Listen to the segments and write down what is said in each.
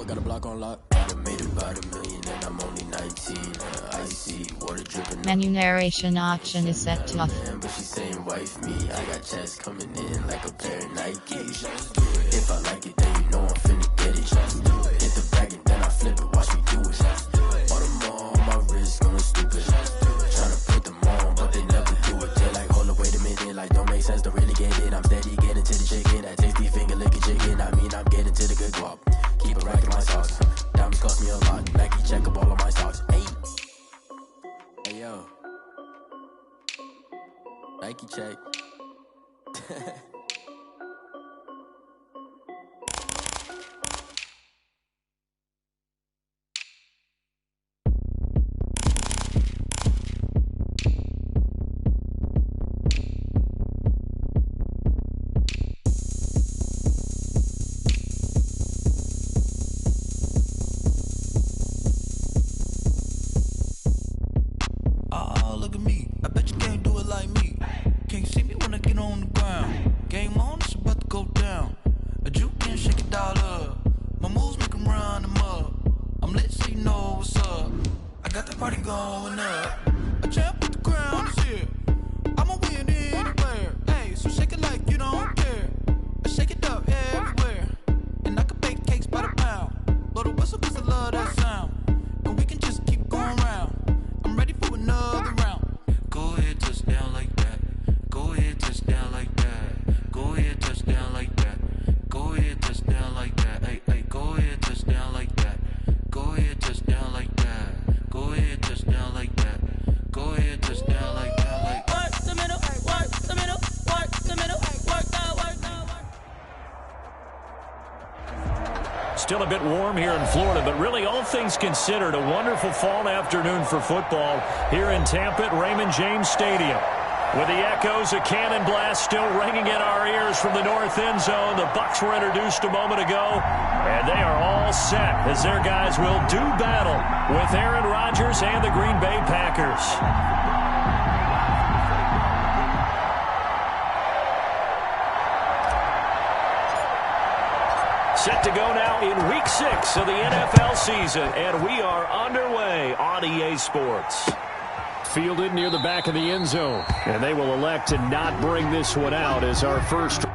boy got a block on lock. Made about $1 million and I'm only 19. Icy, water dripping. Menu narration option is set to off. But she's saying wife me. I got checks coming in like a pair of Nikes. If I like it, then you know I'm finna get it. Hit the bag and then I flip it. Watch me do it. All them on my wrist going stupid. Tryna put them on, but they never do it. They're like, hold up, wait a minute. Like, don't make sense to really get it. I'm steady getting to the chicken. That tasty finger licking chicken. I mean, I'm getting to the good guap. Keep it right in my socks. Diamonds cost me a lot. Nike check up all of my stocks. Hey. Hey, yo. Nike check. Oh, look at me. I bet you can't do it like me. Can't see me when I get on the ground. Game on, it's about to go down. A juke and shake it all up. My moves make them run them up. I'm lit so you know what's up. I got the party going up. A champ with the crown is here. I'ma win anywhere. Hey, so shake it like you don't care. I shake it up everywhere. And I can bake cakes by the pound. Blow the whistle cause I love that sound. And we can just keep going round. I'm ready for another round. Go ahead, touch down like that. Go ahead, touch down like that. Go ahead, touch down like that. Go ahead, touch down like that. Hey, hey, go ahead, touch down like that. Go ahead, touch down like that. Go ahead, touch down like that. Go ahead, touch down like that. Like work the middle, work the middle, work the middle, work that, work that, work. Still a bit warm here in Florida, but really all things considered, a wonderful fall afternoon for football here in Tampa at Raymond James Stadium. With the echoes of cannon blast still ringing in our ears from the north end zone, the Bucs were introduced a moment ago, and they are all set as their guys will do battle with Aaron Rodgers and the Green Bay Packers. Set to go now in Week 6 of the NFL season, and we are underway on EA Sports. Fielded near the back of the end zone, and they will elect to not bring this one out as our first.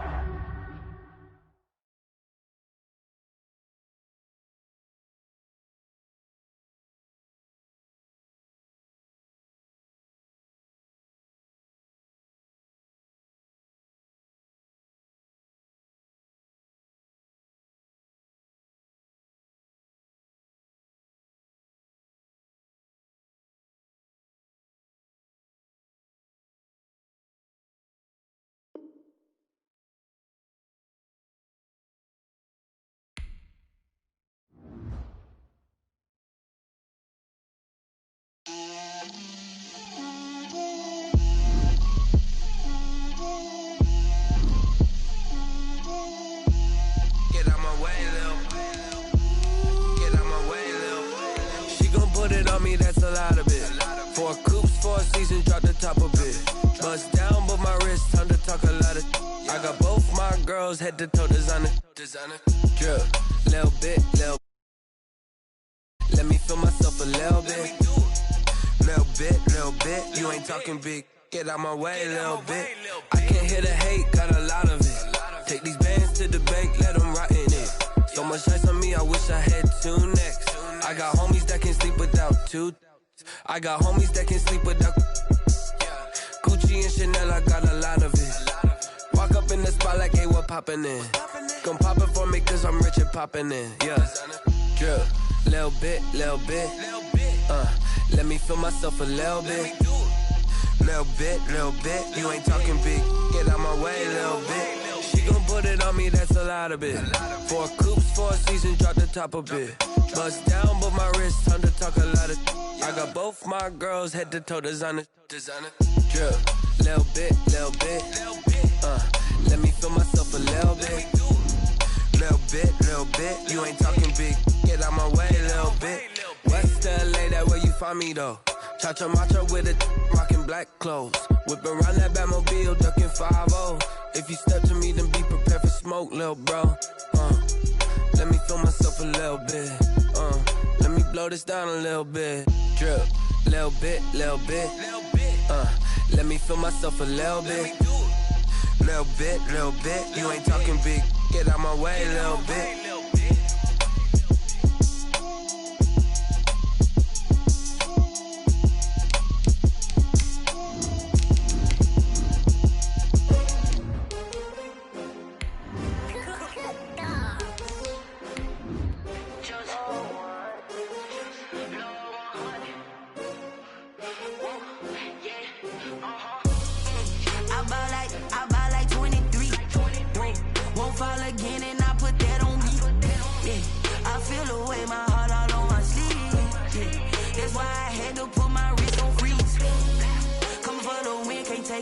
That's a lot of it. 4 coops, 4 seasons, drop the top of it. Bust down, but my wrist, time to talk a lot of. I got both my girls head to toe designer. Drip, little bit. Let me feel myself a little bit. Little bit. You ain't talking big. Get out my way, little bit. I can't hear the hate, got a lot of it. Take these bands to the bank, let them rot in it. So much ice on me, I wish I had 2 necks. I got homies that can sleep without 2. I got homies that can sleep without Gucci and Chanel, I got a lot of it. Walk up in the spot like, hey, what poppin' in? Gon' pop it for me cause I'm rich and poppin' in. Yeah, drip, little bit. Let me feel myself a little bit. Little bit. You ain't talking big. Get out my way, little bit. She gon' put it on me, that's a lot of it. 4 coops, 4 seasons, drop the top of it. Bust down, but my wrist, time to talk a lot of. I got both my girls head to toe designer. Drip, little bit. Let me feel myself a little bit. Little bit. You ain't talking big. Get out my way, little bit. West LA, that where you find me though. Cha-cha macha with it, rockin' black clothes. Whippin' around that Batmobile, duckin' 5-0. If you step to me, then be prepared for smoke, lil' bro. Let me feel myself a a little bit. Let me blow this down a little bit. Drip, little bit, little bit. Let me feel myself a little bit. Little bit, little bit. You ain't talking big. Get out my way a little bit.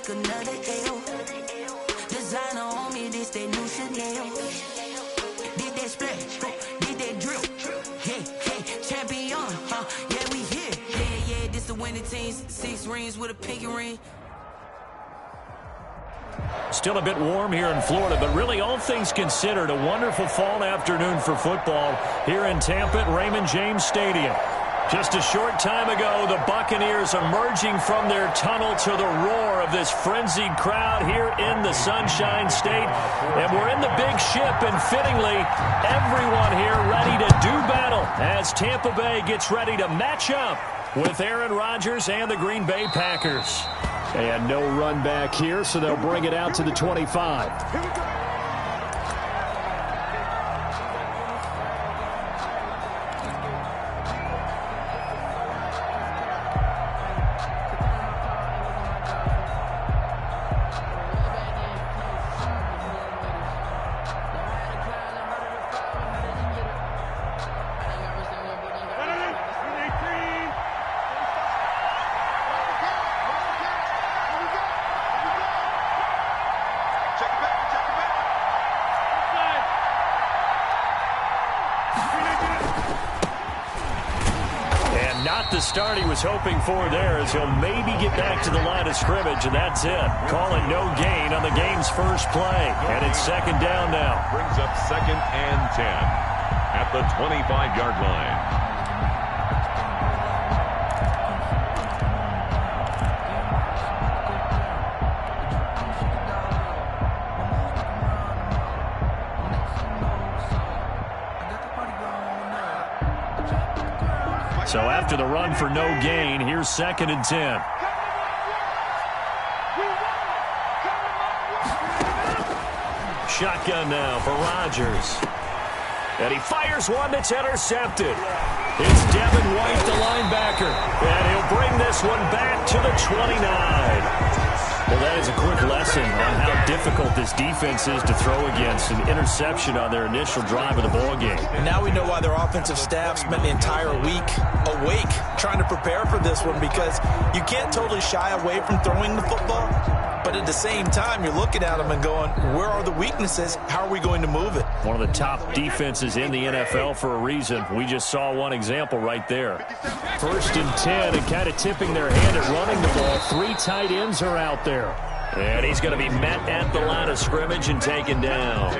Another L. Designer on me, this that new Chanel. Did that splash, did that drip. Hey, champion, yeah, we here. Yeah, this the winning teams. 6 rings with a pinky ring. Still a bit warm here in Florida, but really all things considered, a wonderful fall afternoon for football here in Tampa at Raymond James Stadium. Just a short time ago, the Buccaneers emerging from their tunnel to the roar of this frenzied crowd here in the Sunshine State. And we're in the big ship, and fittingly, everyone here ready to do battle as Tampa Bay gets ready to match up with Aaron Rodgers and the Green Bay Packers. And no run back here, so they'll bring it out to the 25. Here we go. The start he was hoping for there as he'll maybe get back to the line of scrimmage, and that's it. Calling no gain on the game's first play, and it's second down now. Brings up 2nd and 10 at the 25-yard line. So after the run for no gain, here's 2nd and 10. Shotgun now for Rodgers. And he fires one that's intercepted. It's Devin White, the linebacker. And he'll bring this one back to the 29. Well, that is a quick lesson on how difficult this defense is to throw against. An interception on their initial drive of the ballgame. And now we know why their offensive staff spent the entire week awake trying to prepare for this one, because you can't totally shy away from throwing the football. But at the same time, you're looking at them and going, where are the weaknesses? How are we going to move it? One of the top defenses in the NFL for a reason. We just saw one example right there. 1st and 10, and kind of tipping their hand at running the ball. 3 tight ends are out there. And he's going to be met at the line of scrimmage and taken down.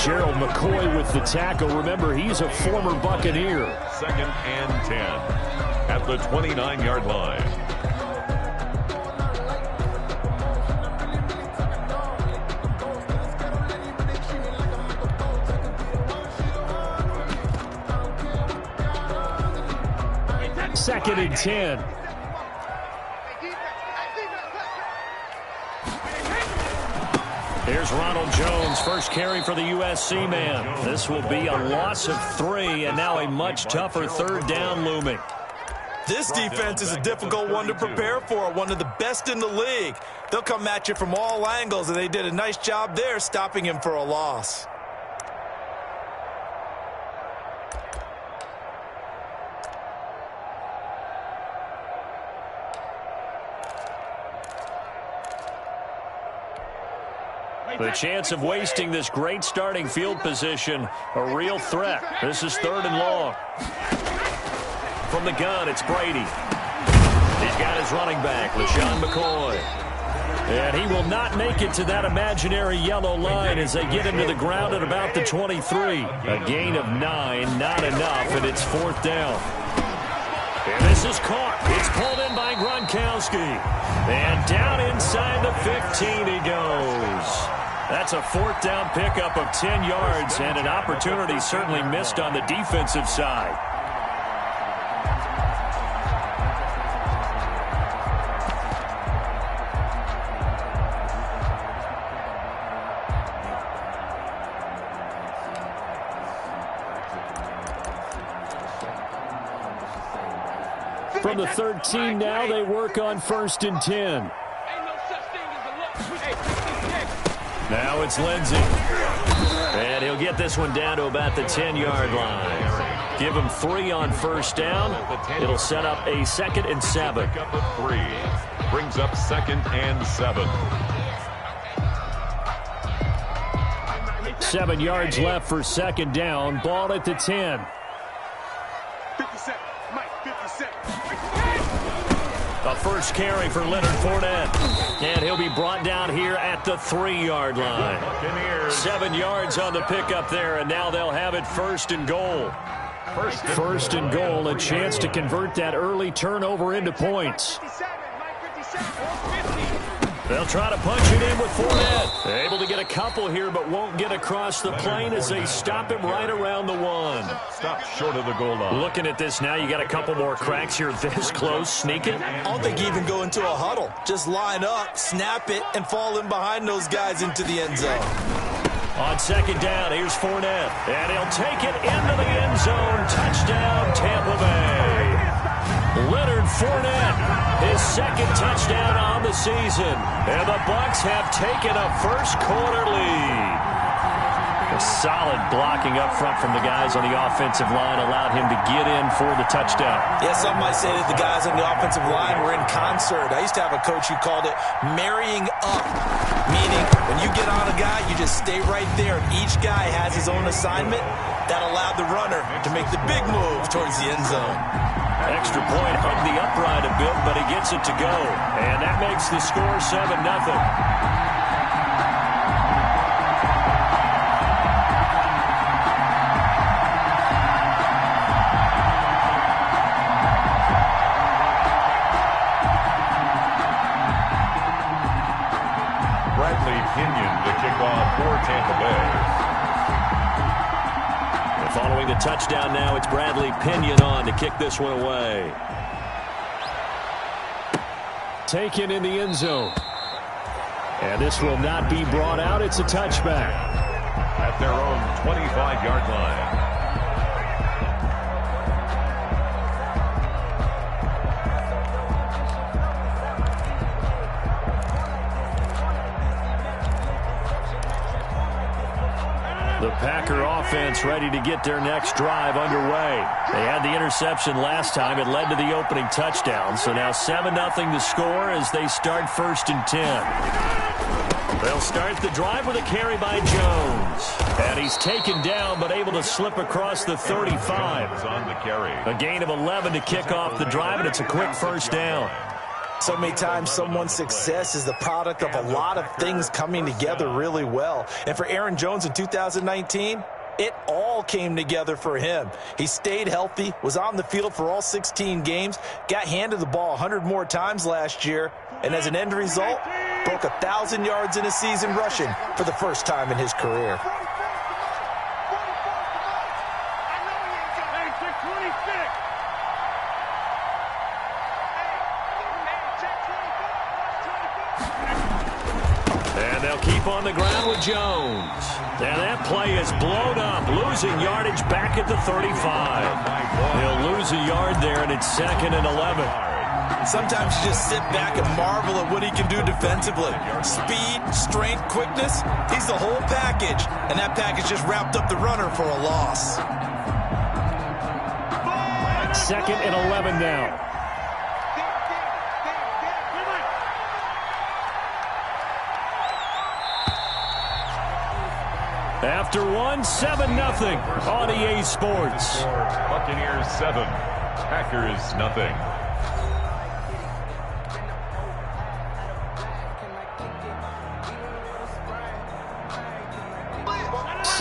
Gerald McCoy with the tackle. Remember, he's a former Buccaneer. 2nd and 10 at the 29-yard line. Second and 10. Here's Ronald Jones, first carry for the USC man. This will be a loss of 3, and now a much tougher 3rd down looming. This defense is a difficult one to prepare for, one of the best in the league. They'll come at you from all angles, and they did a nice job there stopping him for a loss. The chance of wasting this great starting field position, a real threat. This is 3rd and long. From the gun, it's Brady. He's got his running back, LaShawn McCoy. And he will not make it to that imaginary yellow line as they get him to the ground at about the 23. A gain of 9, not enough, and it's 4th down. And this is caught. It's pulled in by Gronkowski. And down inside the 15 he goes. That's a 4th down pickup of 10 yards and an opportunity certainly missed on the defensive side. From the 13 now, they work on 1st and 10. Now it's Lindsey. And he'll get this one down to about the 10-yard line. Give him 3 on 1st down. It'll set up a 2nd and 7. Pickup of 3. Brings up 2nd and 7. 7 yards left for 2nd down. Ball at the 10. 57. Mike, 57. A first carry for Leonard Fournette. And he'll be brought down here at the 3-yard line. 7 yards on the pickup there, and now they'll have it 1st and goal. 1st and goal, a chance to convert that early turnover into points. They'll try to punch it in with Fournette. Able to get a couple here, but won't get across the plane as they stop him right around the 1. Stop short of the goal line. Looking at this now, you got a couple more cracks here this close. Sneak it. I don't think you even go into a huddle. Just line up, snap it, and fall in behind those guys into the end zone. On 2nd down, here's Fournette. And he'll take it into the end zone. Touchdown, Tampa Bay. Leonard Fournette, his 2nd touchdown on the season. And the Bucs have taken a first-quarter lead. A solid blocking up front from the guys on the offensive line allowed him to get in for the touchdown. Yeah, some might say that the guys on the offensive line were in concert. I used to have a coach who called it marrying up, meaning when you get on a guy, you just stay right there, and each guy has his own assignment. That allowed the runner to make the big move towards the end zone. Extra point, hugged the upright a bit, but he gets it to go. And that makes the score 7-0. Bradley Pinion to kick off for Tampa Bay. Following the touchdown now, it's Bradley Pinion on to kick this one away. Taken in the end zone. And this will not be brought out. It's a touchback. At their own 25-yard line. The Packer offense ready to get their next drive underway. They had the interception last time. It led to the opening touchdown. So now 7-0 to score as they start 1st and 10. They'll start the drive with a carry by Jones. And he's taken down but able to slip across the 35. On the carry. A gain of 11 to kick off the drive, and it's a quick 1st down. So many times someone's success is the product of a lot of things coming together really well. And for Aaron Jones in 2019, it all came together for him. He stayed healthy, was on the field for all 16 games, got handed the ball 100 more times last year, and as an end result, broke 1,000 yards in a season rushing for the first time in his career. On the ground with Jones. And that play is blown up, losing yardage back at the 35. He'll lose a yard there, and it's 2nd and 11. Sometimes you just sit back and marvel at what he can do defensively. Speed, strength, quickness, he's the whole package. And that package just wrapped up the runner for a loss. 2nd and 11 now. After 7-0 on EA Sports. Buccaneers 7, Packers nothing.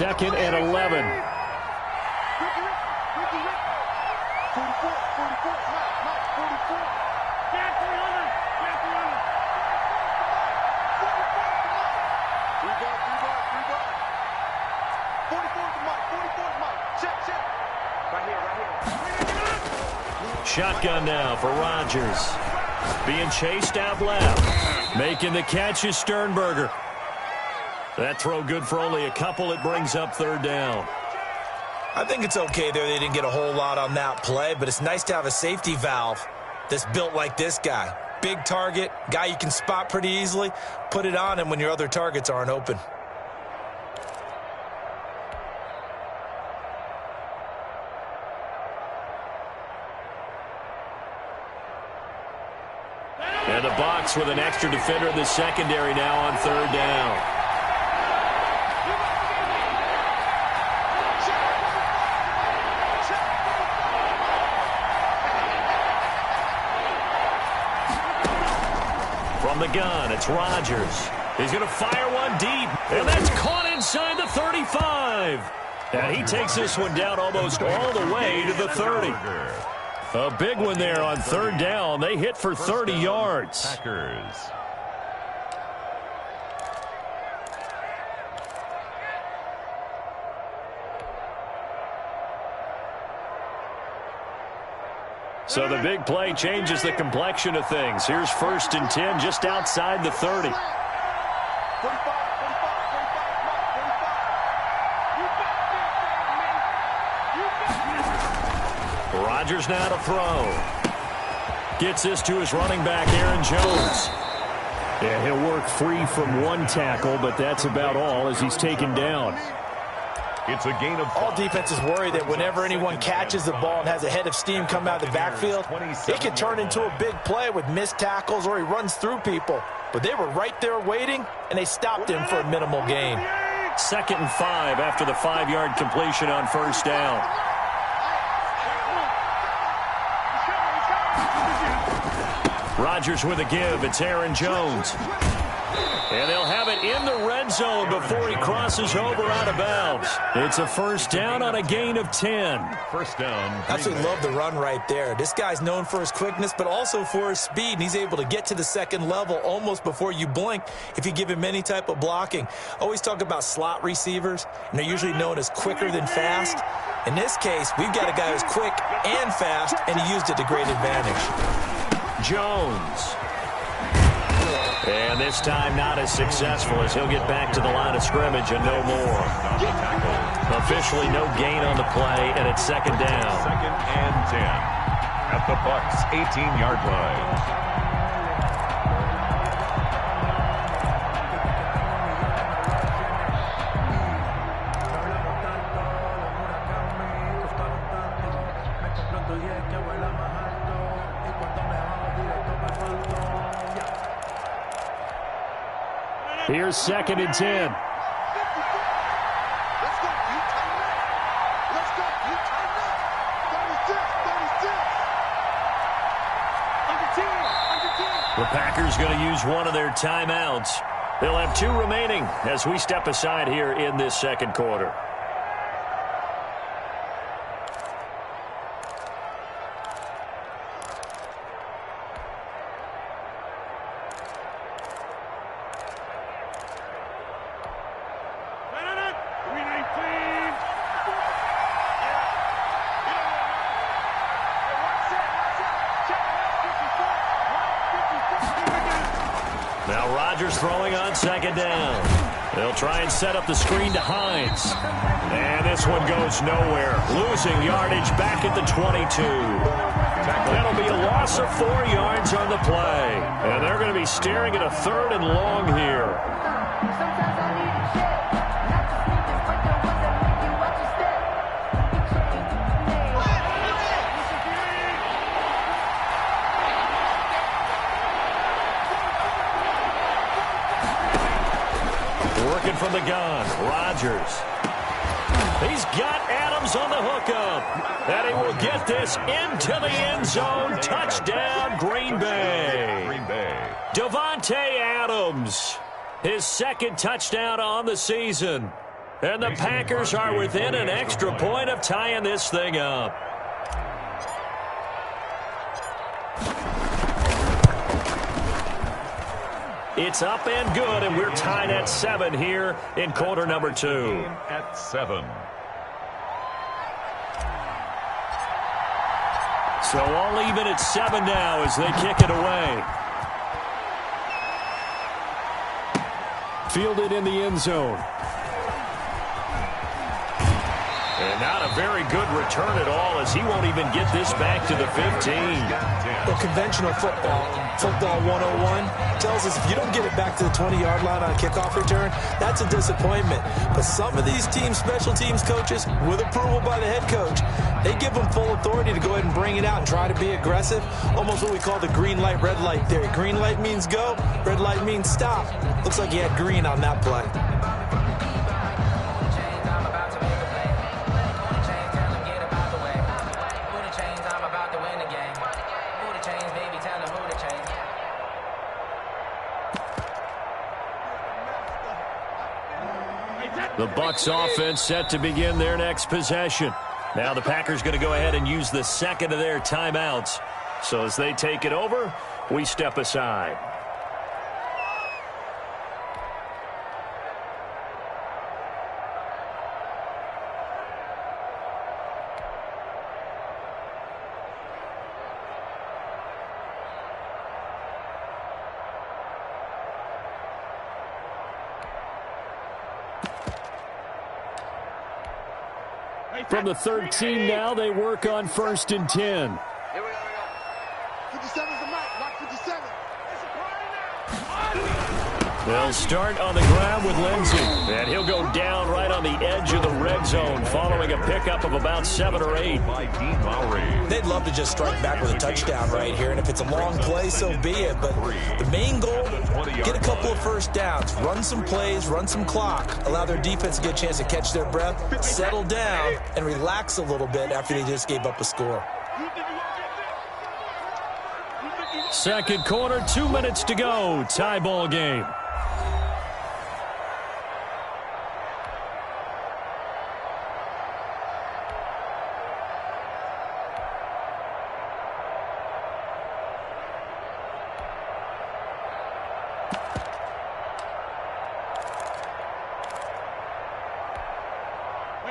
2nd and 11. 44. Right here. Shotgun now for Rodgers. Being chased out left. Making the catch is Sternberger. That throw good for only a couple. It brings up 3rd down. I think it's okay there. They didn't get a whole lot on that play, but it's nice to have a safety valve that's built like this guy. Big target, guy you can spot pretty easily. Put it on him when your other targets aren't open. And the box with an extra defender in the secondary now on 3rd down. From the gun, it's Rodgers. He's going to fire one deep, and that's caught inside the 35. And he takes this one down almost all the way to the 30. A big one there on 3rd down. They hit for 30 yards. Packers. So the big play changes the complexion of things. Here's 1st and 10 just outside the 30. Rodgers now to throw. Gets this to his running back, Aaron Jones. Yeah, he'll work free from one tackle, but that's about all as he's taken down. It's a gain of 5. All defenses worry that whenever anyone catches the ball and has a head of steam come out of the backfield, it can turn into a big play with missed tackles or he runs through people. But they were right there waiting, and they stopped him for a minimal gain. 2nd and 5 after the 5-yard completion on 1st down. Rodgers with a give. It's Aaron Jones. And they'll have it in the red zone before he crosses over out of bounds. It's a 1st down on a gain of 10. 1st down. Absolutely love the run right there. This guy's known for his quickness, but also for his speed. And he's able to get to the 2nd level almost before you blink if you give him any type of blocking. Always talk about slot receivers, and they're usually known as quicker than fast. In this case, we've got a guy who's quick and fast, and he used it to great advantage. Jones. And this time not as successful as he'll get back to the line of scrimmage and no more. Officially no gain on the play, and it's 2nd down. 2nd and 10 at the Bucs 18-yard line. Here's 2nd and 10. Let's go. You tighten up. 36. The Packers going to use one of their timeouts. They'll have 2 remaining as we step aside here in this 2nd quarter. Now Rodgers throwing on 2nd down. They'll try and set up the screen to Hines. And this one goes nowhere. Losing yardage back at the 22. That'll be a loss of 4 yards on the play. And they're going to be staring at a 3rd and long here. Working from the gun, Rodgers. He's got Adams on the hookup. And he will get this into the end zone. Touchdown, Green Bay. Davante Adams, his 2nd touchdown on the season. And the Packers are within an extra point of tying this thing up. It's up and good, and we're tied at 7 here in quarter number 2. At 7. So all even at 7 now as they kick it away. Fielded in the end zone. And not a very good return at all as he won't even get this back to the 15. Well, conventional football 101, tells us if you don't get it back to the 20-yard line on a kickoff return, that's a disappointment. But some of these teams, special teams coaches, with approval by the head coach, they give them full authority to go ahead and bring it out and try to be aggressive. Almost what we call the green light, red light theory. Green light means go, red light means stop. Looks like he had green on that play. The Bucs offense set to begin their next possession. Now the Packers going to go ahead and use the second of their timeouts. So as they take it over, we step aside. From the 13 now, they work on 1st and 10. Here we go. 57's the mic. Watch 57. They'll start on the ground with Lindsey. And he'll go down right on the edge of the red zone following a pickup of about 7 or 8. They'd love to just strike back with a touchdown right here. And if it's a long play, so be it. But the main goal, get a couple of first downs. Run some plays, run some clock. Allow their defense to get a chance to catch their breath, settle down, and relax a little bit after they just gave up a score. Second quarter, 2 minutes to go. Tie ball game.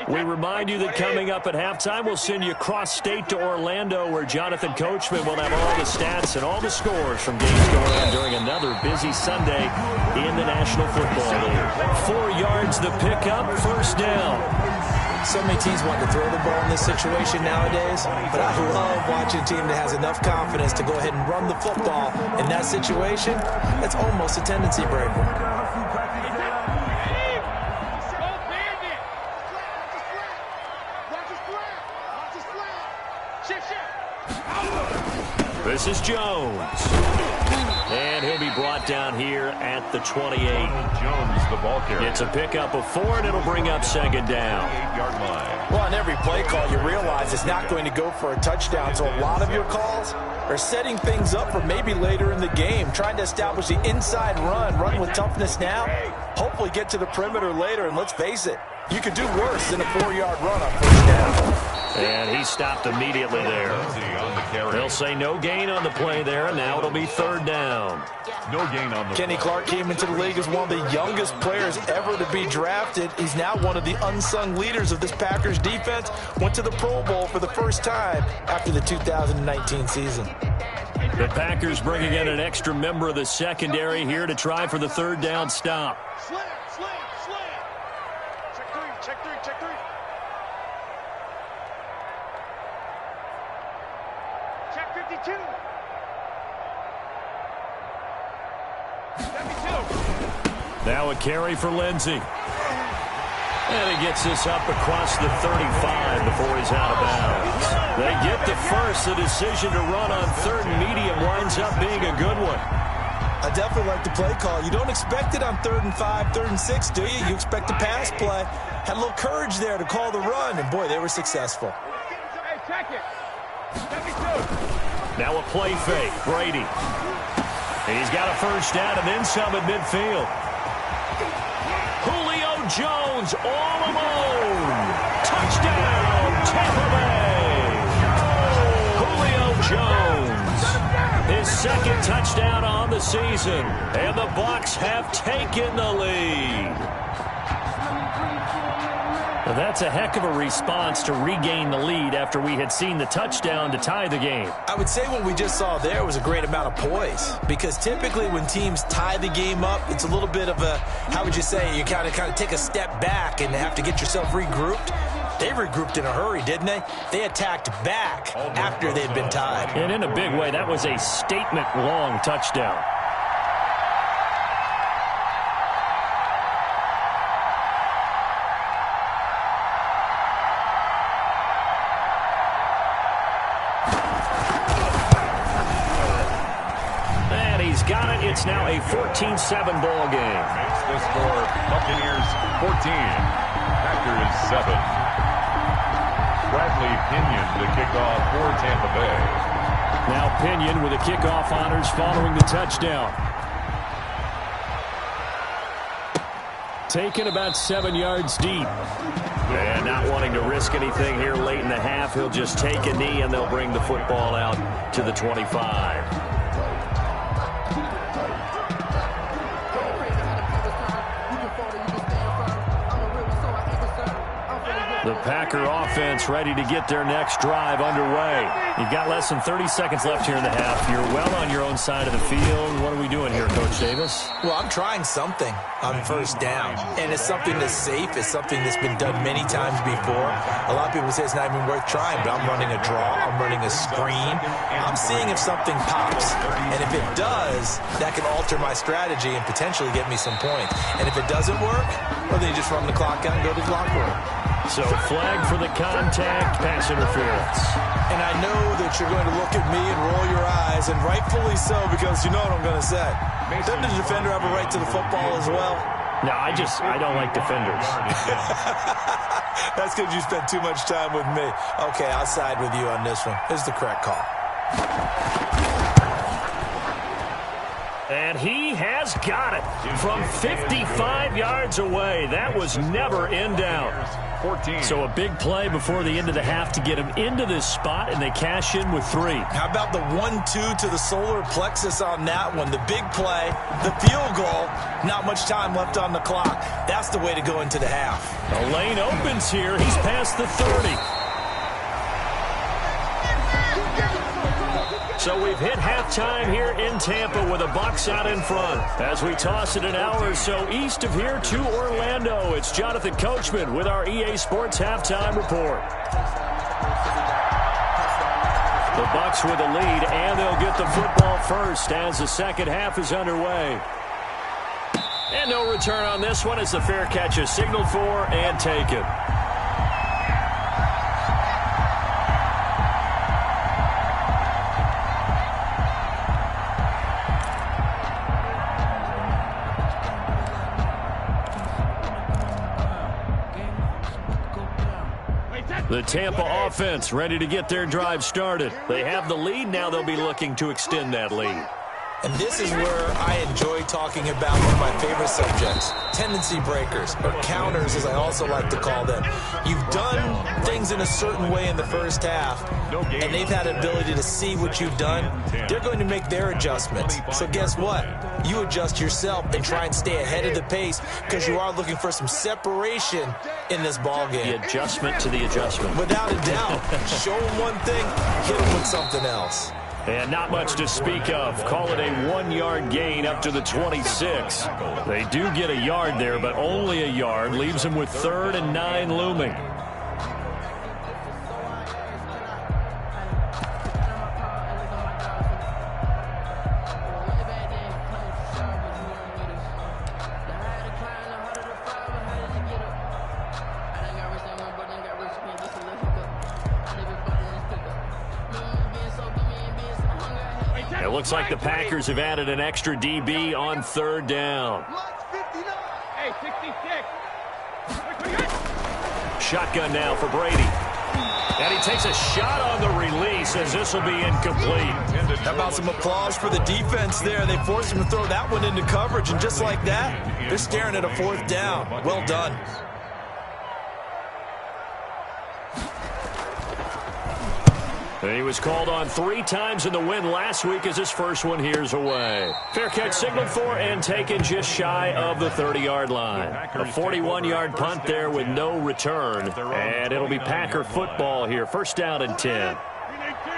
We remind you that coming up at halftime, we'll send you cross-state to Orlando, where Jonathan Coachman will have all the stats and all the scores from games going on during another busy Sunday in the National Football League. 4 yards the pickup, first down. So many teams want to throw the ball in this situation nowadays, but I love watching a team that has enough confidence to go ahead and run the football in that situation. That's almost a tendency breaker. This is Jones. And he'll be brought down here at the 28. Jones, the ball carrier. It's a pickup of 4, and it'll bring up second down. 8-yard line. Well, on every play call, you realize it's not going to go for a touchdown, so a lot of your calls are setting things up for maybe later in the game, trying to establish the inside run with toughness now, hopefully get to the perimeter later, and let's face it, you could do worse than a 4-yard run on first down. And he stopped immediately there. They'll say no gain on the play there, and now it'll be third down. No gain on the Kenny Clark came into the league as one of the youngest players ever to be drafted. He's now one of the unsung leaders of this Packers defense. Went to the Pro Bowl for the first time after the 2019 season. The Packers bringing in an extra member of the secondary here to try for the third down stop. Slam. Check three. Check 52. 72. Now a carry for Lindsey. And he gets this up across the 35 before he's out of bounds. They get the first. The decision to run on third and medium winds up being a good one. I definitely like the play call. You don't expect it on 3rd and 5, 3rd and 6, do you? You expect a pass play. Had a little courage there to call the run, and boy, they were successful. Hey, check it. 72. Now a play fake, Brady. And he's got a first down and then some at midfield. Julio Jones all alone. Touchdown, Tampa Bay. Julio Jones. His second touchdown on the season. And the Bucs have taken the lead. Well, that's a heck of a response to regain the lead after we had seen the touchdown to tie the game. I would say what we just saw there was a great amount of poise, because typically when teams tie the game up, it's a little bit of a, how would you say, you kind of take a step back and have to get yourself regrouped. They regrouped in a hurry, didn't they? They attacked back after they'd been tied. And in a big way, that was a statement-long touchdown. It's now a 14-7 ball game. Makes the score Buccaneers 14, Packers 7. Bradley Pinion to kick off for Tampa Bay. Now Pinion with the kickoff honors following the touchdown. Taken about 7 yards deep. And not wanting to risk anything here late in the half, he'll just take a knee and they'll bring the football out to the 25. The Packer offense ready to get their next drive underway. You've got less than 30 seconds left here in the half. You're well on your own side of the field. What are we doing here, Coach Davis? Well, I'm trying something on first down. And it's something that's safe. It's something that's been done many times before. A lot of people say it's not even worth trying, but I'm running a draw. I'm running a screen. I'm seeing if something pops. And if it does, that can alter my strategy and potentially get me some points. And if it doesn't work, well, then you just run the clock out and go to the locker room. So flag for the contact, pass interference. And I know that you're going to look at me and roll your eyes, and rightfully so, because you know what I'm going to say. Doesn't the defender have a right to the football as well? No, I don't like defenders. That's because you spent too much time with me. Okay, I'll side with you on this one. This is the correct call. And he has got it from 55 yards away. That was never in doubt. 14. So a big play before the end of the half to get him into this spot, and they cash in with 3. How about the 1-2 to the solar plexus on that one? The big play, the field goal, not much time left on the clock. That's the way to go into the half. The lane opens here. He's past the 30. So we've hit halftime here in Tampa with the Bucs out in front. As we toss it an hour or so east of here to Orlando, it's Jonathan Coachman with our EA Sports Halftime Report. The Bucs with the lead, and they'll get the football first as the second half is underway. And no return on this one as the fair catch is signaled for and taken. The Tampa offense ready to get their drive started. They have the lead. Now they'll be looking to extend that lead. And this is where I enjoy talking about one of my favorite subjects, tendency breakers, or counters as I also like to call them. You've done things in a certain way in the first half, and they've had an ability to see what you've done. They're going to make their adjustments. So guess what? You adjust yourself and try and stay ahead of the pace because you are looking for some separation in this ball game. The adjustment to the adjustment. Without a doubt. Show them one thing, hit them with something else. And not much to speak of. Call it a 1-yard gain up to the 26. They do get a yard there, but only a yard. Leaves them with 3rd and 9 looming. It looks like the Packers have added an extra DB on 3rd down. Hey, 66. Shotgun now for Brady. And he takes a shot on the release as this will be incomplete. How about some applause for the defense there? They forced him to throw that one into coverage, and just like that, they're staring at a 4th down. Well done. He was called on 3 times in the win last week as his first one here's away. Fair catch signaled for and taken just shy of the 30-yard line. A 41-yard punt there with no return. And it'll be Packer football here. First down and 10.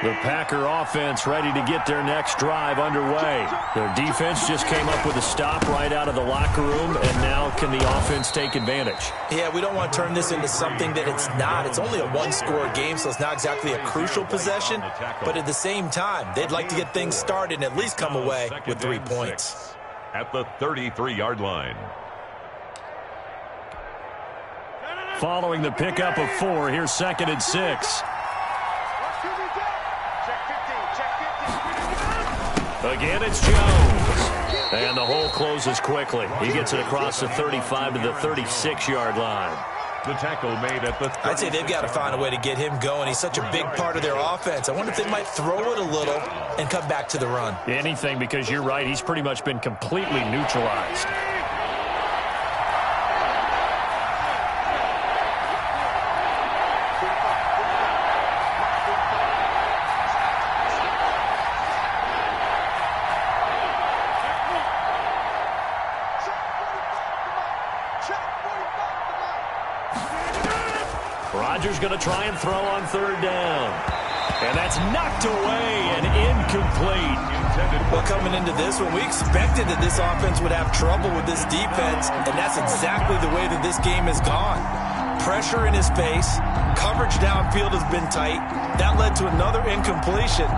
The Packer offense ready to get their next drive underway. Their defense just came up with a stop right out of the locker room, and now can the offense take advantage? Yeah, we don't want to turn this into something that it's not. It's only a 1-score game, so it's not exactly a crucial possession. But at the same time, they'd like to get things started and at least come away with 3 points. At the 33-yard line. Following the pickup of 4, here's 2nd and 6. Again, it's Jones. And the hole closes quickly. He gets it across the 35 to the 36-yard line. The tackle made at the I'd say they've got to find a way to get him going. He's such a big part of their offense. I wonder if they might throw it a little and come back to the run. Anything, because you're right. He's pretty much been completely neutralized. Rodgers going to try and throw on 3rd down. And that's knocked away and incomplete. Well, coming into this one, we expected that this offense would have trouble with this defense, and that's exactly the way that this game has gone. Pressure in his face, coverage downfield has been tight. That led to another incompletion.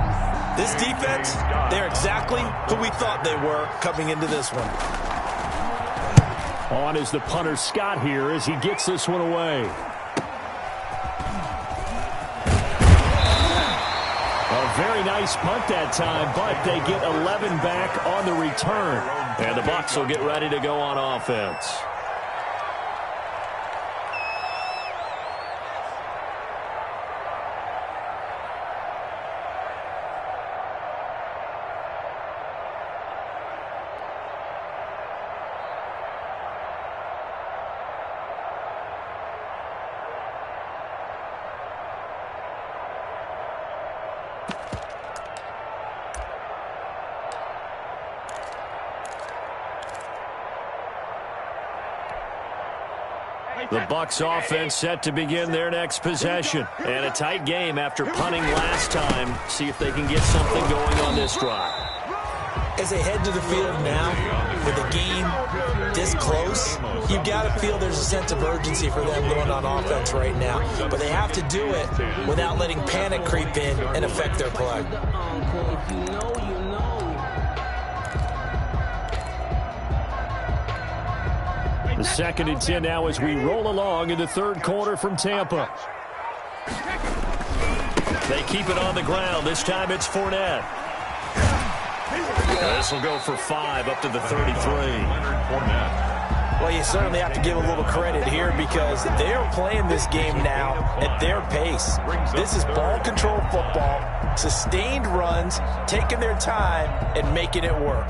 This defense, they're exactly who we thought they were coming into this one. On is the punter Scott here as he gets this one away. Very nice punt that time, but they get 11 back on the return. And the Bucs will get ready to go on offense. The Bucs offense set to begin their next possession. And a tight game after punting last time. See if they can get something going on this drive. As they head to the field now, with the game this close, you've got to feel there's a sense of urgency for them going on offense right now. But they have to do it without letting panic creep in and affect their play. The 2nd and 10 now as we roll along in the 3rd quarter from Tampa. They keep it on the ground. This time it's Fournette. This will go for 5 up to the 33. Well, you certainly have to give a little credit here because they're playing this game now at their pace. This is ball control football, sustained runs, taking their time and making it work.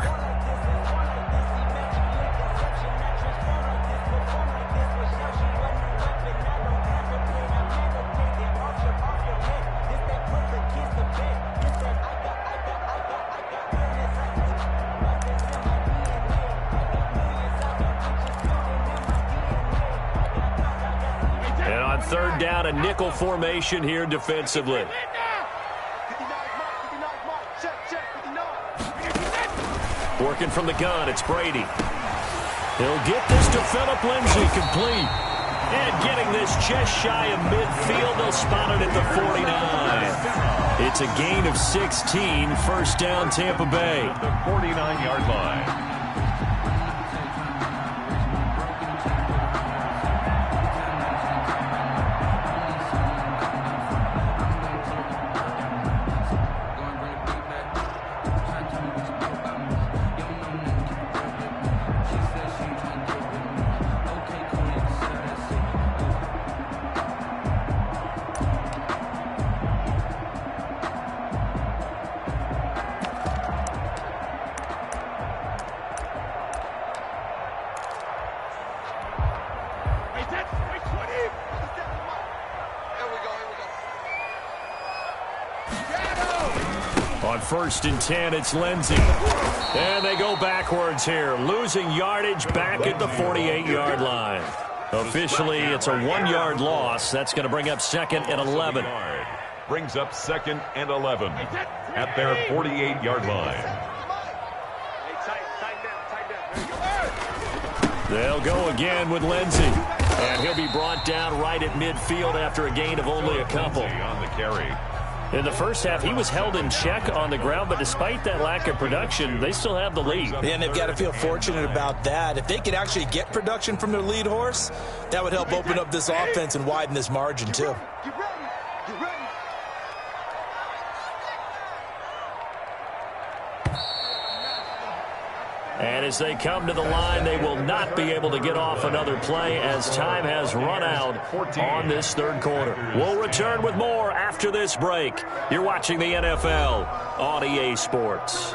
Third down, a nickel formation here defensively. Working from the gun, it's Brady. He'll get this to Phillip Lindsay, complete. And getting this just shy of midfield, they'll spot it at the 49. It's a gain of 16, first down Tampa Bay. The 49-yard line. On 1st and 10, it's Lindsey. And they go backwards here, losing yardage back at the 48-yard line. Officially, it's a 1-yard loss. That's going to bring up 2nd and 11. Brings up 2nd and 11 at their 48-yard line. They'll go again with Lindsey. And he'll be brought down right at midfield after a gain of only a couple. On the carry. In the first half, he was held in check on the ground, but despite that lack of production, they still have the lead. And they've got to feel fortunate about that. If they could actually get production from their lead horse, that would help open up this offense and widen this margin, too. And as they come to the line, they will not be able to get off another play as time has run out on this third quarter. We'll return with more after this break. You're watching the NFL on EA Sports.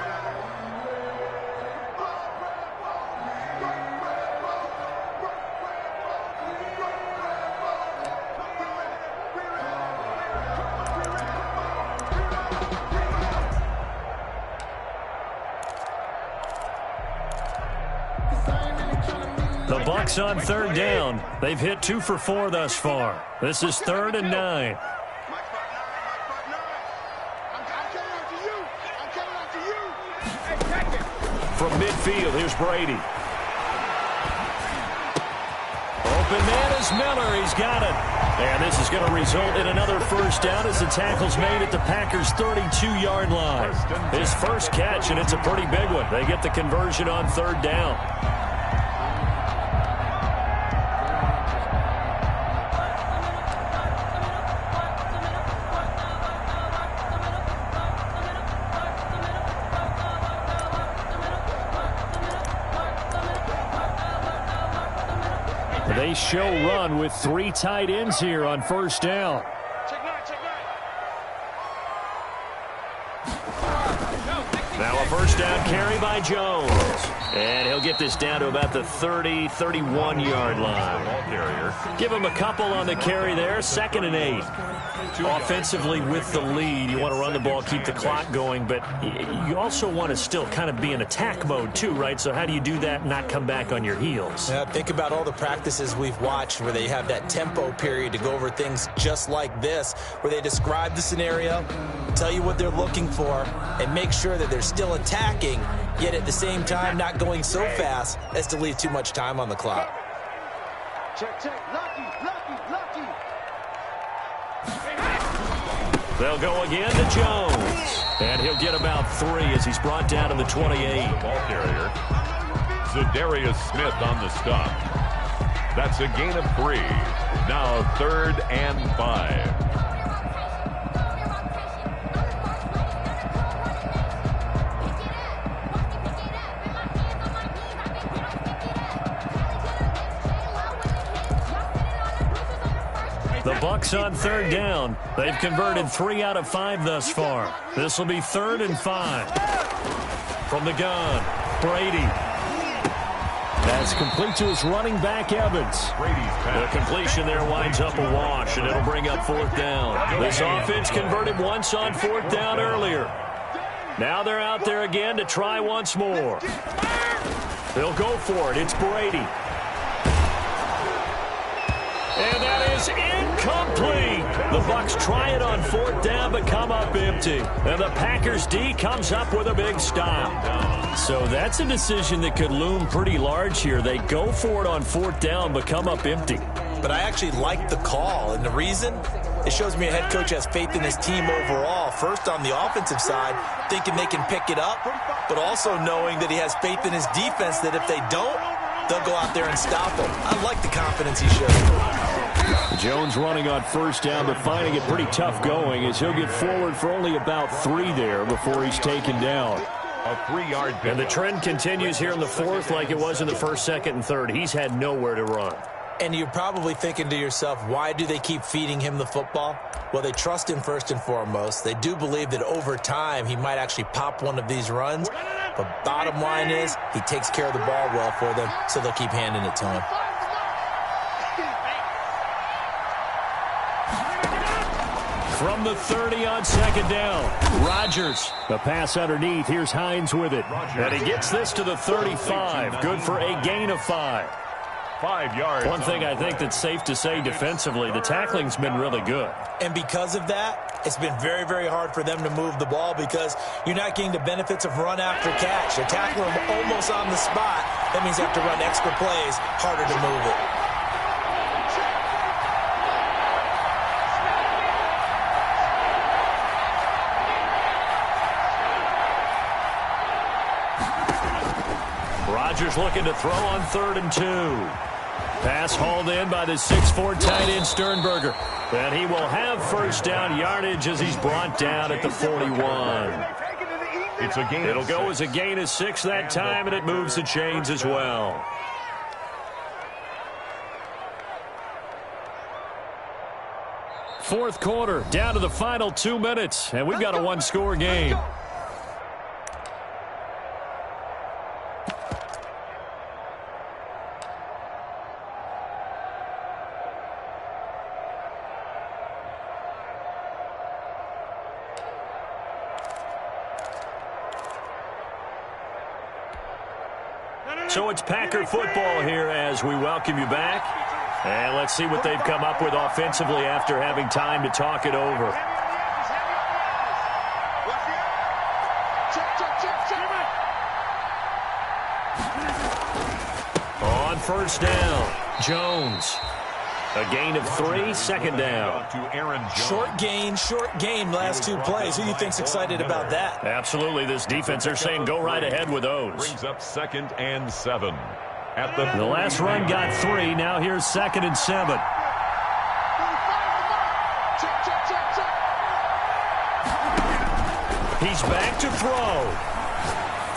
The Bucs on 3rd down. They've hit 2 for 4 thus far. This is 3rd and 9. From midfield, here's Brady. Open man is Miller. He's got it. And this is going to result in another first down as the tackle's made at the Packers' 32-yard line. His first catch, and it's a pretty big one. They get the conversion on 3rd down. They show run with 3 tight ends here on 1st down. Now a 1st down carry by Jones. And he'll get this down to about the 30, 31-yard line. Give him a couple on the carry there. 2nd and 8. Offensively with the lead, you want to run the ball, keep the clock going, but you also want to still kind of be in attack mode too, right? So how do you do that and not come back on your heels? Yeah, think about all the practices we've watched where they have that tempo period to go over things just like this, where they describe the scenario, tell you what they're looking for, and make sure that they're still attacking, yet at the same time not going so fast as to leave too much time on the clock. Check, lucky. They'll go again to Jones. And he'll get about 3 as he's brought down to the 28. Ball carrier. Zadarius Smith on the stop. That's a gain of 3. Now 3rd and 5. The Bucs on 3rd down. They've converted 3 out of 5 thus far. This will be 3rd and 5. From the gun, Brady. That's complete to his running back, Evans. The completion there winds up a wash, and it'll bring up 4th down. This offense converted once on 4th down earlier. Now they're out there again to try once more. They'll go for it. It's Brady. And that is incomplete. The Bucs try it on 4th down, but come up empty. And the Packers D comes up with a big stop. So that's a decision that could loom pretty large here. They go for it on 4th down, but come up empty. But I actually like the call, and the reason? It shows me a head coach has faith in his team overall. First on the offensive side, thinking they can pick it up, but also knowing that he has faith in his defense that if they don't, they'll go out there and stop him. I like the confidence he showed. Jones running on 1st down, but finding it pretty tough going as he'll get forward for only about 3 there before he's taken down. A 3-yard And the trend continues here in the 4th like it was in the 1st, 2nd, and 3rd. He's had nowhere to run. And you're probably thinking to yourself, why do they keep feeding him the football? Well, they trust him first and foremost. They do believe that over time he might actually pop one of these runs. But bottom line is he takes care of the ball well for them, so they'll keep handing it to him. From the 30 on second down. Rodgers. The pass underneath. Here's Hines with it. And he gets this to the 35. Good for a gain of 5. 5 yards. One thing I think that's safe to say defensively, the tackling's been really good. And because of that, it's been very, very hard for them to move the ball because you're not getting the benefits of run after catch. They're tackling them almost on the spot. That means you have to run extra plays, harder to move it. Rodgers looking to throw on 3rd and 2. Pass hauled in by the 6'4" tight end Sternberger. And he will have first down yardage as he's brought down at the 41. It's a gain. It'll go as a gain of 6 that time, and it moves the chains as well. Fourth quarter, down to the final 2 minutes, and we've got a one-score game. So it's Packer football here as we welcome you back. And let's see what they've come up with offensively after having time to talk it over. On first down, Jones. A gain of 3, second down. Short gain, last 2 plays. Who do you think's excited about that? Absolutely. This defense, they're saying go right ahead with those. Brings up 2nd and 7. At the last run got 3. Now here's 2nd and 7. He's back to throw.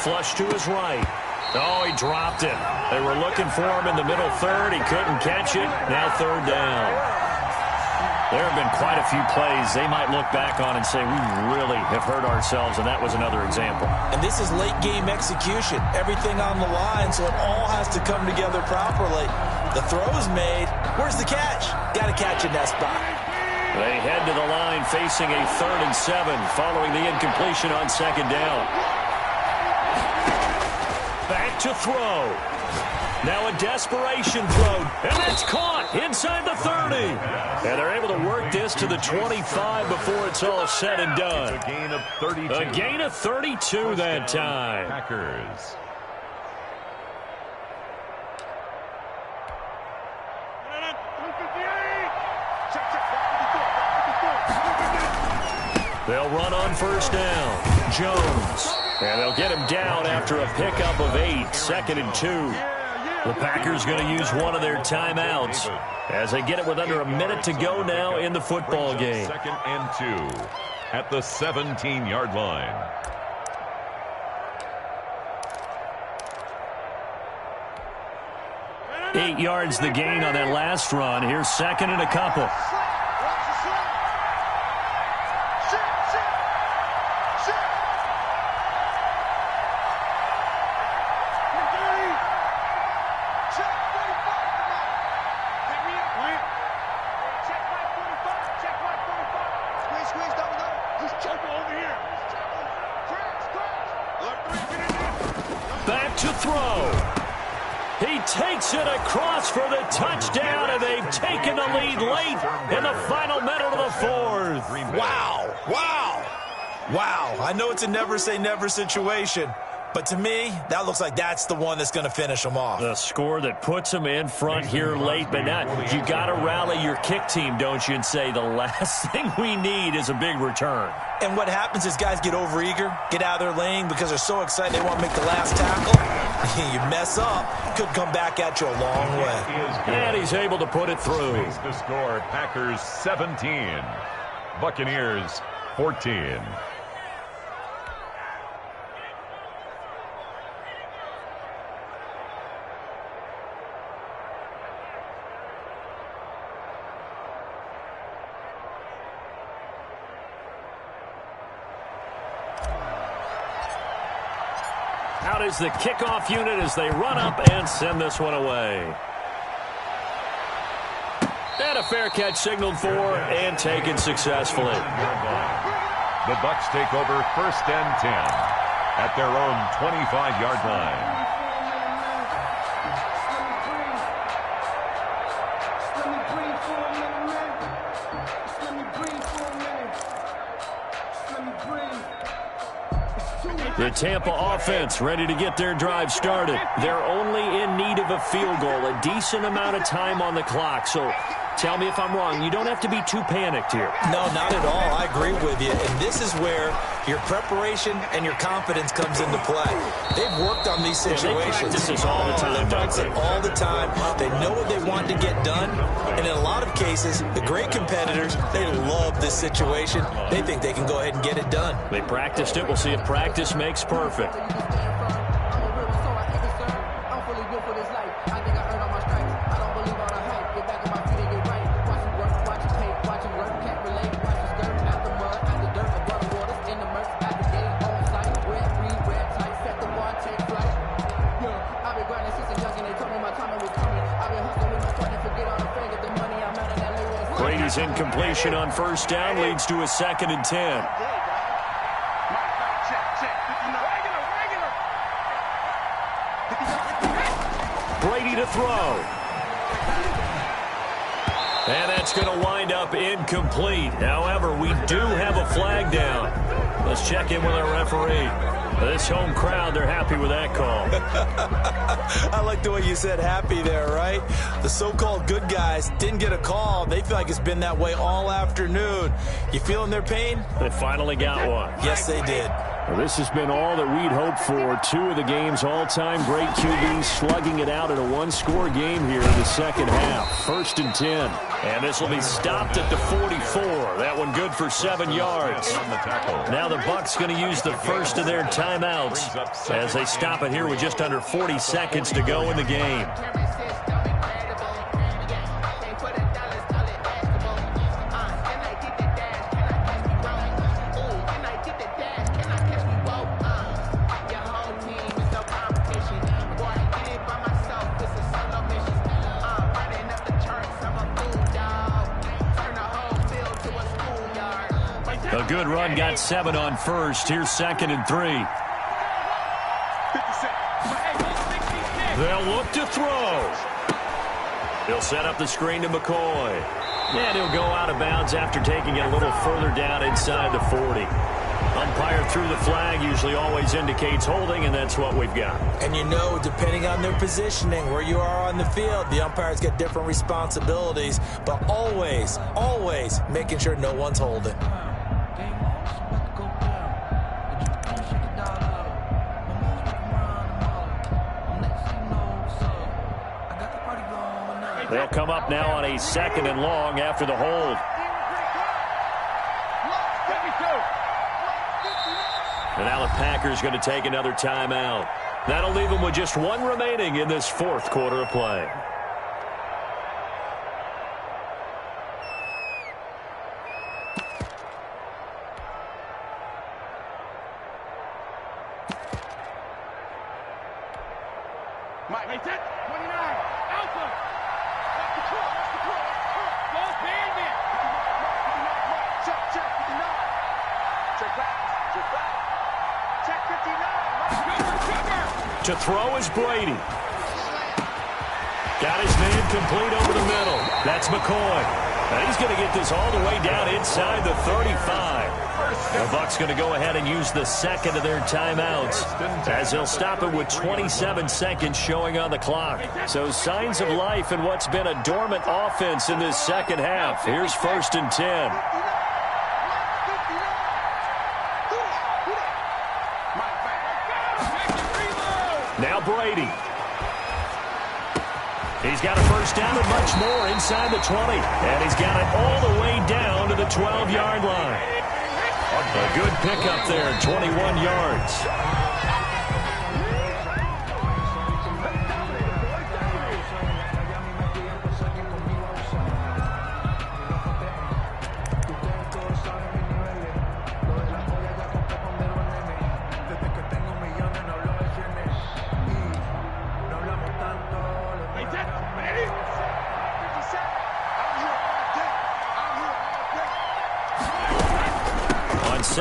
Flush to his right. Oh, he dropped it. They were looking for him in the middle 3rd. He couldn't catch it. Now 3rd down. There have been quite a few plays they might look back on and say, we really have hurt ourselves, and that was another example. And this is late-game execution. Everything on the line, so it all has to come together properly. The throw's made. Where's the catch? Got to catch in that spot. They head to the line facing a 3rd and 7 following the incompletion on second down. Back to throw. Now a desperation throw. And it's caught inside the 30. And they're able to work this to the 25 before it's all said and done. It's a gain of 32. A gain of 32 that time. Packers. They'll run on first down. Jones. And they'll get him down after a pickup of 8, 2nd and 2. The Packers going to use one of their timeouts as they get it with under a minute to go now in the football game. 2nd and 2 at the 17-yard line. Eight yards the gain on that last run. Here's 2nd and a couple. Back to throw. He takes it across for the touchdown, and they've taken the lead late in the final minute of the 4th. Wow. Wow. Wow. I know it's a never-say-never situation, but to me, that looks like that's the one that's going to finish them off. The score that puts them in front here late, but now you got to rally your kick team, don't you, and say the last thing we need is a big return. And what happens is guys get overeager, get out of their lane because they're so excited they want to make the last tackle. You mess up, could come back at you a long way. And he's able to put it through. The score, Packers 17, Buccaneers 14. Out is the kickoff unit as they run up and send this one away. And a fair catch signaled for and taken successfully. The Bucs take over 1st and 10 at their own 25-yard line. The Tampa offense ready to get their drive started. They're only in need of a field goal, a decent amount of time on the clock. So tell me if I'm wrong. You don't have to be too panicked here. No, not at all. I agree with you. And this is where your preparation and your confidence comes into play. They've worked on these situations. They practice this all the time. They practice it all the time. They know what they want to get done. And in a lot of cases, the great competitors, they love this situation. They think they can go ahead and get it done. They practiced it. We'll see if practice makes perfect. Brady's incompletion on 1st down leads to a 2nd and 10. Brady to throw. And that's going to wind up incomplete. However, we do have a flag down. Let's check in with our referee. This home crowd, they're happy with that call. I like the way you said happy there, right? The so-called good guys didn't get a call. They feel like it's been that way all afternoon. You feeling their pain? They finally got one. Yes, they did. Well, this has been all that we'd hoped for. 2 of the game's all-time great QBs slugging it out in a one-score game here in the second half. 1st and 10. And this will be stopped at the 44. That one good for 7 yards. Now the Bucs going to use the first of their timeouts as they stop it here with just under 40 seconds to go in the game. A good run, got 7 on 1st. Here's 2nd and 3. They'll look to throw. He'll set up the screen to McCoy. And he'll go out of bounds after taking it a little further down inside the 40. Umpire threw the flag, usually always indicates holding, and that's what we've got. And you know, depending on their positioning, where you are on the field, the umpires get different responsibilities, but always, always making sure no one's holding. They'll come up now on a 2nd and long after the hold. And now the Packers going to take another timeout. That'll leave them with just 1 remaining in this 4th quarter of play. Mike, 29, Alpha. To throw is Brady. Got his man complete over the middle. That's McCoy. And he's going to get this all the way down inside the 35. The Bucs going to go ahead and use the 2nd of their timeouts as they'll stop it with 27 seconds showing on the clock. So signs of life in what's been a dormant offense in this second half. Here's 1st and 10. Now Brady. He's got a 1st down and much more inside the 20. And he's got it all the way down to the 12-yard line. A good pickup there, 21 yards.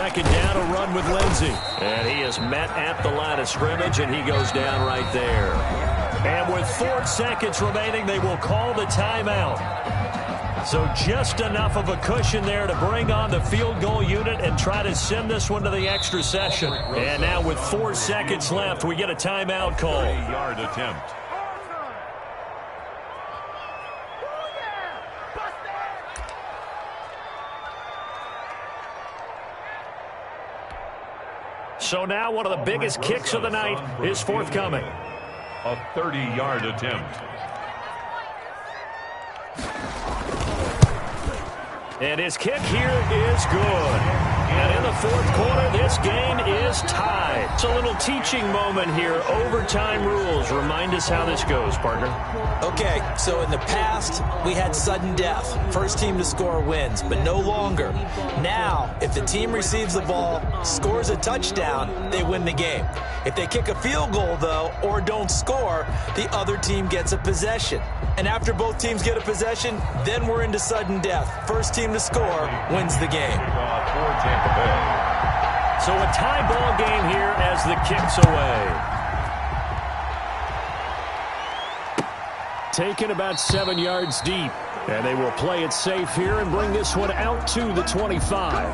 second down, a run with Lindsey. And he is met at the line of scrimmage, and he goes down right there. And with 4 seconds remaining, they will call the timeout. So just enough of a cushion there to bring on the field goal unit and try to send this one to the extra session. And now with 4 seconds left, we get a timeout call. 30-yard attempt. So now one of the biggest kicks of the night is forthcoming. A 30-yard attempt. And his kick here is good. And in the fourth quarter, this game is tied. It's a little teaching moment here. Overtime rules. Remind us how this goes, partner. Okay, so in the past, we had sudden death. First team to score wins, but no longer. Now, if the team receives the ball, scores a touchdown, they win the game. If they kick a field goal, though, or don't score, the other team gets a possession. And after both teams get a possession, then we're into sudden death. First team to score wins the game. So a tie ball game here as the kick's away. Taken about 7 yards deep. And they will play it safe here and bring this one out to the 25.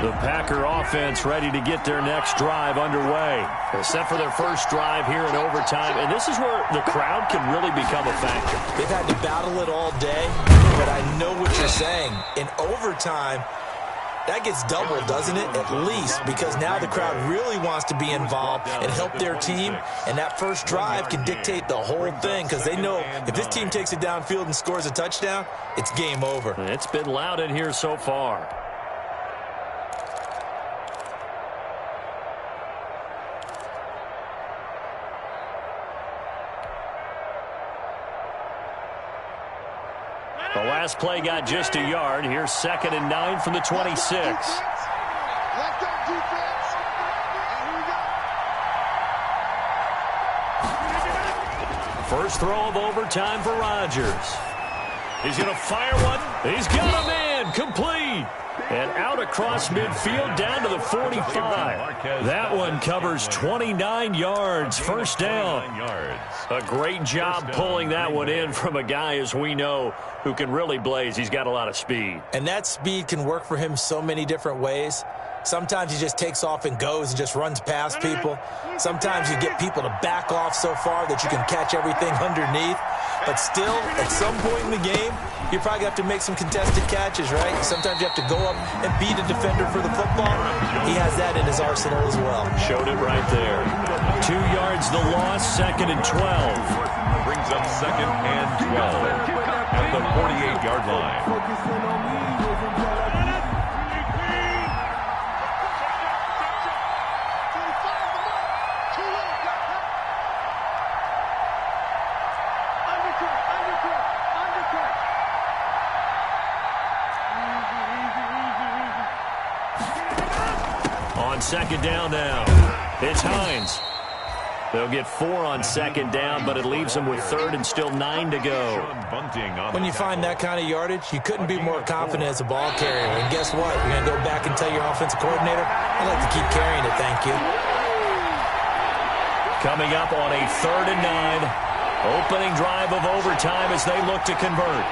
The Packer offense ready to get their next drive underway. They're set for their first drive here in overtime, and this is where the crowd can really become a factor. They've had to battle it all day, but I know what you're saying. In overtime, that gets doubled, doesn't it? At least, because now the crowd really wants to be involved and help their team, and that first drive can dictate the whole thing because they know if this team takes it downfield and scores a touchdown, it's game over. It's been loud in here so far. The last play got just a yard. Here's 2nd and 9 from the 26. First throw of overtime for Rodgers. He's going to fire one. He's got him in. Complete. And out across midfield down to the 45. That one covers 29 yards. First down. A great job pulling that one in from a guy, as we know, who can really blaze. He's got a lot of speed. And that speed can work for him so many different ways. Sometimes he just takes off and goes and just runs past people. Sometimes you get people to back off so far that you can catch everything underneath. But still, at some point in the game, you probably have to make some contested catches, right? Sometimes you have to go up and beat a defender for the football. He has that in his arsenal as well. Showed it right there. 2 yards the loss, 2nd and 12. Brings up 2nd and 12 at the 48-yard line. On 2nd down now, it's Hines. They'll get 4 on 2nd down, but it leaves them with 3rd and still 9 to go. When you find that kind of yardage, you couldn't be more confident as a ball carrier. And guess what? You're going to go back and tell your offensive coordinator, I'd like to keep carrying it, thank you. Coming up on a 3rd and 9, opening drive of overtime as they look to convert.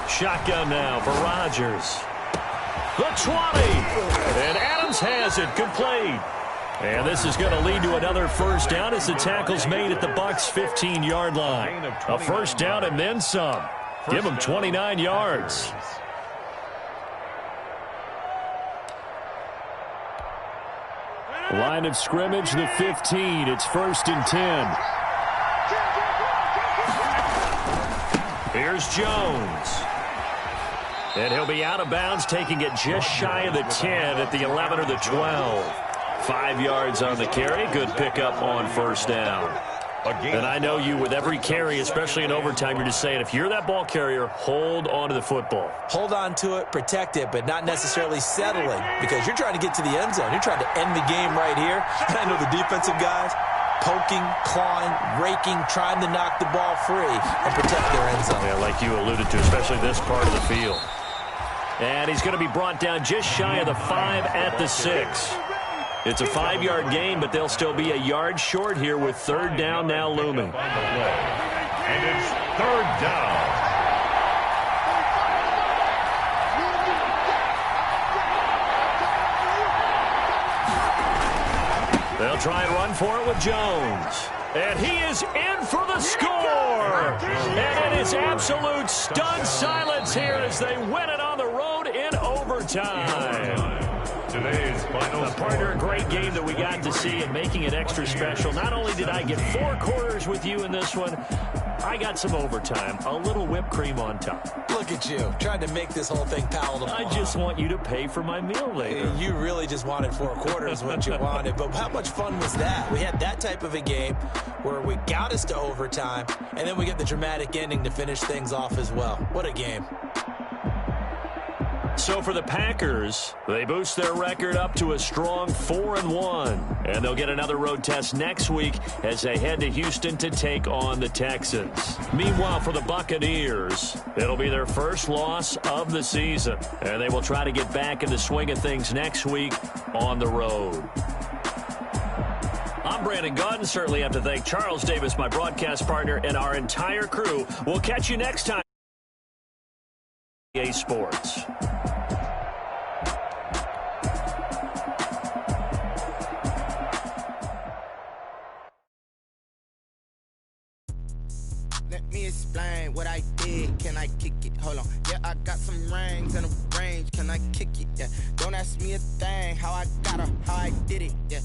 Shotgun now for Rodgers. The 20. And Adams has it complete. And this is going to lead to another first down as the tackle's made at the Bucs' 15-yard line. A first down and then some. Give them 29 yards. Line of scrimmage, the 15. It's 1st and 10. Here's Jones. And he'll be out of bounds, taking it just shy of the 10 at the 11 or the 12. 5 yards on the carry. Good pickup on first down. And I know you, with every carry, especially in overtime, you're just saying, if you're that ball carrier, hold on to the football. Hold on to it, protect it, but not necessarily settling, because you're trying to get to the end zone. You're trying to end the game right here. And I know the defensive guys poking, clawing, raking, trying to knock the ball free and protect their end zone. Yeah, like you alluded to, especially this part of the field. And he's going to be brought down just shy of the 5 at the 6. It's a 5-yard gain, but they'll still be a yard short here with third down now looming. And it's third down. They'll try and run for it with Jones. And he is in for the score. And it is absolute stunned silence here as they win it on the road in overtime. Today's final partner, a great game that we got to see and making it extra special. Not only did I get 4 quarters with you in this one, I got some overtime, a little whipped cream on top. Look at you, trying to make this whole thing palatable. I just want you to pay for my meal later. You really just wanted 4 quarters what you wanted, but how much fun was that? We had that type of a game where we got us to overtime, and then we get the dramatic ending to finish things off as well. What a game. So for the Packers, they boost their record up to a strong 4-1. And they'll get another road test next week as they head to Houston to take on the Texans. Meanwhile, for the Buccaneers, it'll be their first loss of the season. And they will try to get back in the swing of things next week on the road. I'm Brandon Gunn. Certainly have to thank Charles Davis, my broadcast partner, and our entire crew. We'll catch you next time. EA Sports. Let me explain what I did. Can I kick it? Hold on. Yeah, I got some rings and a range. Can I kick it? Yeah. Don't ask me a thing. How I got her, how I did it. Yeah.